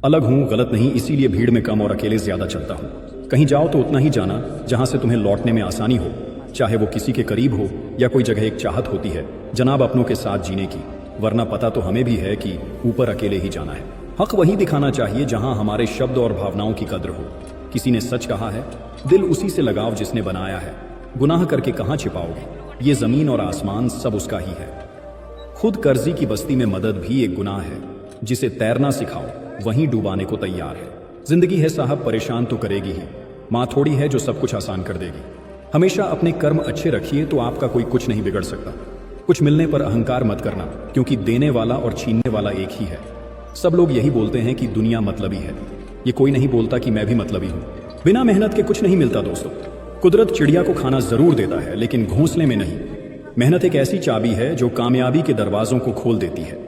अलग हूँ, गलत नहीं, इसीलिए भीड़ में कम और अकेले ज्यादा चलता हूँ। कहीं जाओ तो उतना ही जाना जहाँ से तुम्हें लौटने में आसानी हो, चाहे वो किसी के करीब हो या कोई जगह एक चाहत होती है जनाब अपनों के साथ जीने की, वरना पता तो हमें भी है कि ऊपर अकेले ही जाना है। हक वही दिखाना चाहिए जहाँ हमारे शब्द और भावनाओं की कद्र हो। किसी ने सच कहा है, दिल उसी से लगाव जिसने बनाया है, गुनाह करके कहाँ छिपाओगे, ये जमीन और आसमान सब उसका ही है। खुद कर्जी की बस्ती में मदद भी एक गुनाह है, जिसे तैरना सिखाओ वहीं डूबाने को तैयार है। जिंदगी है साहब, परेशान तो करेगी ही, माँ थोड़ी है जो सब कुछ आसान कर देगी। हमेशा अपने कर्म अच्छे रखिए तो आपका कोई कुछ नहीं बिगड़ सकता। कुछ मिलने पर अहंकार मत करना, क्योंकि देने वाला और छीनने वाला एक ही है। सब लोग यही बोलते हैं कि दुनिया मतलबी है, ये कोई नहीं बोलता कि मैं भी मतलबी हूँ। बिना मेहनत के कुछ नहीं मिलता दोस्तों। कुदरत चिड़िया को खाना जरूर देता है, लेकिन घोंसले में नहीं। मेहनत एक ऐसी चाबी है जो कामयाबी के दरवाजों को खोल देती है।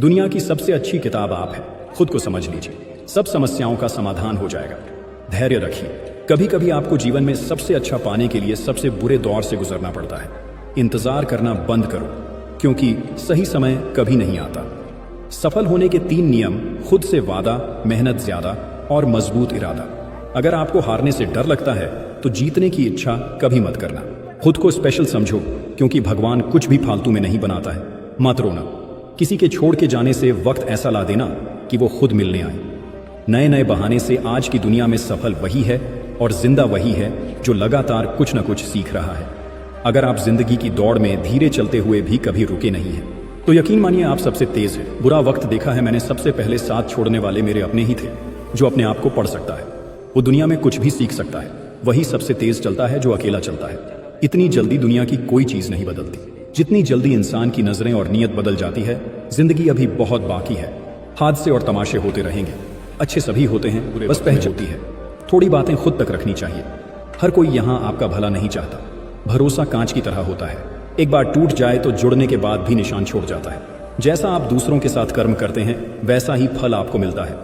दुनिया की सबसे अच्छी किताब आप है, खुद को समझ लीजिए, सब समस्याओं का समाधान हो जाएगा। धैर्य रखिए, कभी कभी आपको जीवन में सबसे अच्छा पाने के लिए सबसे बुरे दौर से गुजरना पड़ता है। इंतजार करना बंद करो, क्योंकि सही समय कभी नहीं आता। सफल होने के 3 नियम: खुद से वादा, मेहनत ज्यादा और मजबूत इरादा। अगर आपको हारने से डर लगता है तो जीतने की इच्छा कभी मत करना। खुद को स्पेशल समझो, क्योंकि भगवान कुछ भी फालतू में नहीं बनाता है। मत रोना, किसी के छोड़ के जाने से वक्त ऐसा ला देना कि वो खुद मिलने आए। नए नए बहाने से आज की दुनिया में सफल वही है और जिंदा वही है जो लगातार कुछ न कुछ सीख रहा है। अगर आप जिंदगी की दौड़ में धीरे चलते हुए भी कभी रुके नहीं हैं, तो यकीन मानिए आप सबसे तेज हैं। बुरा वक्त देखा है मैंने, सबसे पहले साथ छोड़ने वाले मेरे अपने ही थे। जो अपने आप को पढ़ सकता है वो दुनिया में कुछ भी सीख सकता है। वही सबसे तेज चलता है जो अकेला चलता है। इतनी जल्दी दुनिया की कोई चीज नहीं बदलती, जितनी जल्दी इंसान की नजरें और नीयत बदल जाती है। जिंदगी अभी बहुत बाकी है, हादसे और तमाशे होते रहेंगे। अच्छे सभी होते हैं, बस पहचान होती है। थोड़ी बातें खुद तक रखनी चाहिए। हर कोई यहाँ आपका भला नहीं चाहता। भरोसा कांच की तरह होता है, एक बार टूट जाए तो जुड़ने के बाद भी निशान छोड़ जाता है। जैसा आप दूसरों के साथ कर्म करते हैं वैसा ही फल आपको मिलता है।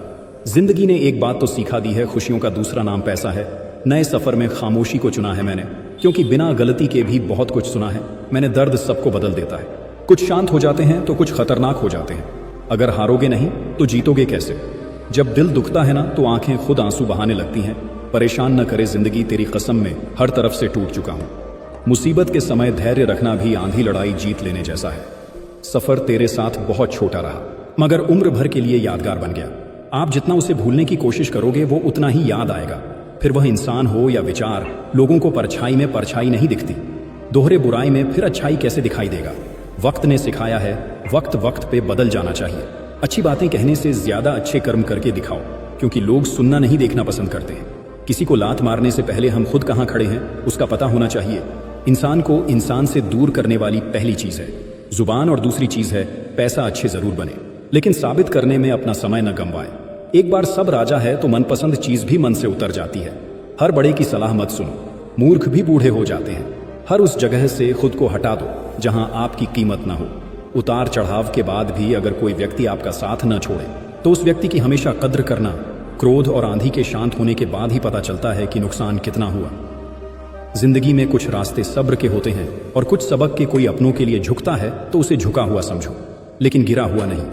जिंदगी ने एक बात तो सिखा दी है, खुशियों का दूसरा नाम पैसा है। नए सफर में खामोशी को चुना है मैंने, क्योंकि बिना गलती के भी बहुत कुछ सुना है मैंने। दर्द सबको बदल देता है, कुछ शांत हो जाते हैं तो कुछ खतरनाक हो जाते हैं। अगर हारोगे नहीं तो जीतोगे कैसे? जब दिल दुखता है ना तो आंखें खुद आंसू बहाने लगती हैं। परेशान न करे जिंदगी, तेरी कसम में हर तरफ से टूट चुका हूं। मुसीबत के समय धैर्य रखना भी आंधी लड़ाई जीत लेने जैसा है। सफर तेरे साथ बहुत छोटा रहा, मगर उम्र भर के लिए यादगार बन गया। आप जितना उसे भूलने की कोशिश करोगे वो उतना ही याद आएगा। फिर वह इंसान हो या विचार, लोगों को परछाई में परछाई नहीं दिखती। दोहरे बुराई में फिर अच्छाई कैसे दिखाई देगा? वक्त ने सिखाया है, वक्त वक्त पे बदल जाना चाहिए। अच्छी बातें कहने से ज्यादा अच्छे कर्म करके दिखाओ, क्योंकि लोग सुनना नहीं देखना पसंद करते हैं। किसी को लात मारने से पहले हम खुद कहाँ खड़े हैं उसका पता होना चाहिए। इंसान को इंसान से दूर करने वाली पहली चीज है जुबान, और दूसरी चीज है पैसा। अच्छे जरूर बने, लेकिन साबित करने में अपना समय न गंवाए। एक बार सब राजा है तो मनपसंद चीज भी मन से उतर जाती है। हर बड़े की सलाह मत सुनो, मूर्ख भी बूढ़े हो जाते हैं। हर उस जगह से खुद को हटा दो जहां आपकी कीमत ना हो। उतार चढ़ाव के बाद भी अगर कोई व्यक्ति आपका साथ न छोड़े तो उस व्यक्ति की हमेशा कद्र करना। क्रोध और आंधी के शांत होने के बाद ही पता चलता है कि नुकसान कितना हुआ। जिंदगी में कुछ रास्ते सब्र के होते हैं और कुछ सबक के। कोई अपनों के लिए झुकता है तो उसे झुका हुआ समझो, लेकिन गिरा हुआ नहीं।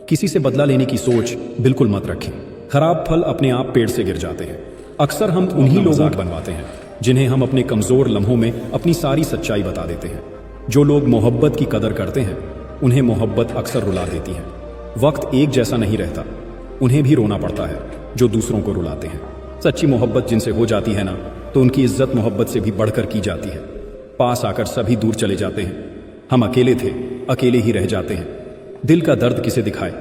किसी से बदला लेने की सोच बिल्कुल मत रखें। खराब फल अपने आप पेड़ से गिर जाते हैं। अक्सर हम उन्हीं लोगों को बनवाते हैं जिन्हें हम अपने कमजोर लम्हों में अपनी सारी सच्चाई बता देते हैं। जो लोग मोहब्बत की कदर करते हैं उन्हें मोहब्बत अक्सर रुला देती है। वक्त एक जैसा नहीं रहता, उन्हें भी रोना पड़ता है जो दूसरों को रुलाते हैं। सच्ची मोहब्बत जिनसे हो जाती है ना, तो उनकी इज्जत मोहब्बत से भी बढ़कर की जाती है। पास आकर सभी दूर चले जाते हैं। हम अकेले थे, अकेले ही रह जाते हैं। दिल का दर्द किसे दिखाए?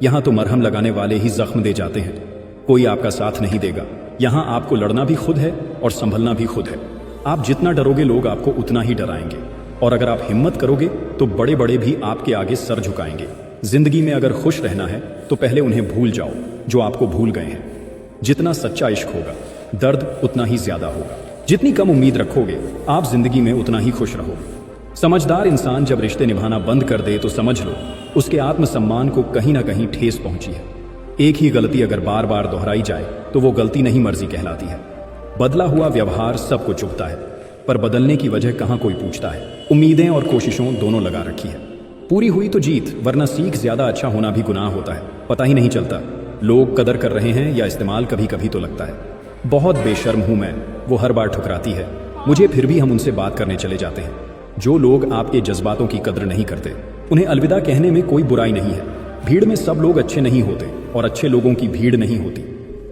यहाँ तो मरहम लगाने वाले ही जख्म दे जाते हैं। कोई आपका साथ नहीं देगा। यहाँ आपको लड़ना भी खुद है और संभलना भी खुद है। आप जितना डरोगे लोग आपको उतना ही डराएंगे, और अगर आप हिम्मत करोगे तो बड़े बड़े भी आपके आगे सर झुकाएंगे। जिंदगी में अगर खुश रहना है तो पहले उन्हें भूल जाओ जो आपको भूल गए हैं। जितना सच्चा इश्क होगा दर्द उतना ही ज्यादा होगा। जितनी कम उम्मीद रखोगे आप जिंदगी में उतना ही खुश रहोगे। समझदार इंसान जब रिश्ते निभाना बंद कर दे तो समझ लो उसके आत्मसम्मान को कहीं ना कहीं ठेस पहुंची है। एक ही गलती अगर बार बार दोहराई जाए तो वो गलती नहीं मर्जी कहलाती है। बदला हुआ व्यवहार सबको चुभता है, पर बदलने की वजह कहाँ कोई पूछता है। उम्मीदें और कोशिशों दोनों लगा रखी है। पूरी हुई तो जीत, वरना सीख ज्यादा अच्छा होना भी गुनाह होता है। पता ही नहीं चलता लोग कदर कर रहे हैं या इस्तेमाल कभी कभी तो लगता है। बहुत बेशर्म हूं मैं, वो हर बार ठुकराती है मुझे, फिर भी हम उनसे बात करने चले जाते हैं। जो लोग आपके जज्बातों की कदर नहीं करते उन्हें अलविदा कहने में कोई बुराई नहीं है। भीड़ में सब लोग अच्छे नहीं होते और अच्छे लोगों की भीड़ नहीं होती।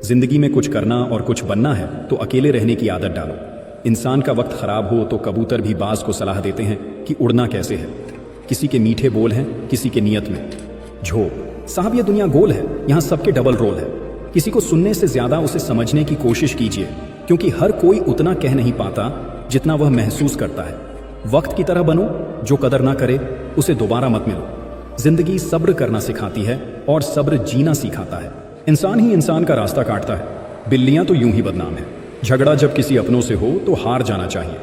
जिंदगी में कुछ करना और कुछ बनना है तो अकेले रहने की आदत डालो। इंसान का वक्त खराब हो तो कबूतर भी बाज को सलाह देते हैं कि उड़ना कैसे है। किसी के मीठे बोल हैं, किसी के नियत में झोंक। साहब ये दुनिया गोल है, यहाँ सबके डबल रोल है। किसी को सुनने से ज्यादा उसे समझने की कोशिश कीजिए, क्योंकि हर कोई उतना कह नहीं पाता जितना वह महसूस करता है। वक्त की तरह बनो, जो कदर ना करे उसे दोबारा मत मिलो। जिंदगी सब्र करना सिखाती है और सब्र जीना सिखाता है। इंसान ही इंसान का रास्ता काटता है। बिल्लियां तो यूं ही बदनाम है। झगड़ा जब किसी अपनों से हो तो हार जाना चाहिए।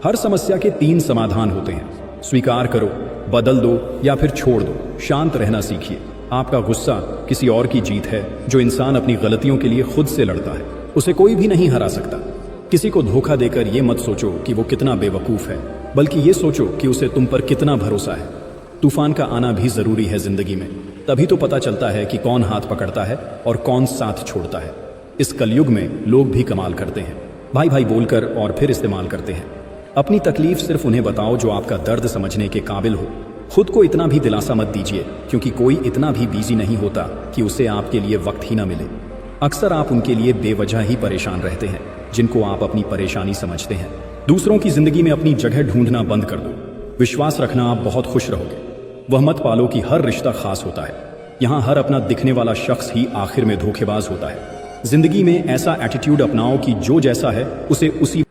हर समस्या के 3 समाधान होते हैं, स्वीकार करो, बदल दो या फिर छोड़ दो। शांत रहना सीखिए। आपका गुस्सा किसी और की जीत है। जो इंसान अपनी गलतियों के लिए खुद से लड़ता है उसे कोई भी नहीं हरा सकता। किसी को धोखा देकर ये मत सोचो कि वो कितना बेवकूफ है, बल्कि ये सोचो कि उसे तुम पर कितना भरोसा है। तूफान का आना भी जरूरी है जिंदगी में, तभी तो पता चलता है कि कौन हाथ पकड़ता है और कौन साथ छोड़ता है। इस कलयुग में लोग भी कमाल करते हैं, भाई भाई बोलकर और फिर इस्तेमाल करते हैं। अपनी तकलीफ सिर्फ उन्हें बताओ जो आपका दर्द समझने के काबिल हो। खुद को इतना भी दिलासा मत दीजिए, क्योंकि कोई इतना भी बिजी नहीं होता कि उसे आपके लिए वक्त ही ना मिले। अक्सर आप उनके लिए बेवजह ही परेशान रहते हैं जिनको आप अपनी परेशानी समझते हैं। दूसरों की जिंदगी में अपनी जगह ढूंढना बंद कर दो। विश्वास रखना आप बहुत खुश रहोगे। वह मत पालो कि हर रिश्ता खास होता है। यहाँ हर अपना दिखने वाला शख्स ही आखिर में धोखेबाज होता है। जिंदगी में ऐसा एटीट्यूड अपनाओ कि जो जैसा है उसे उसी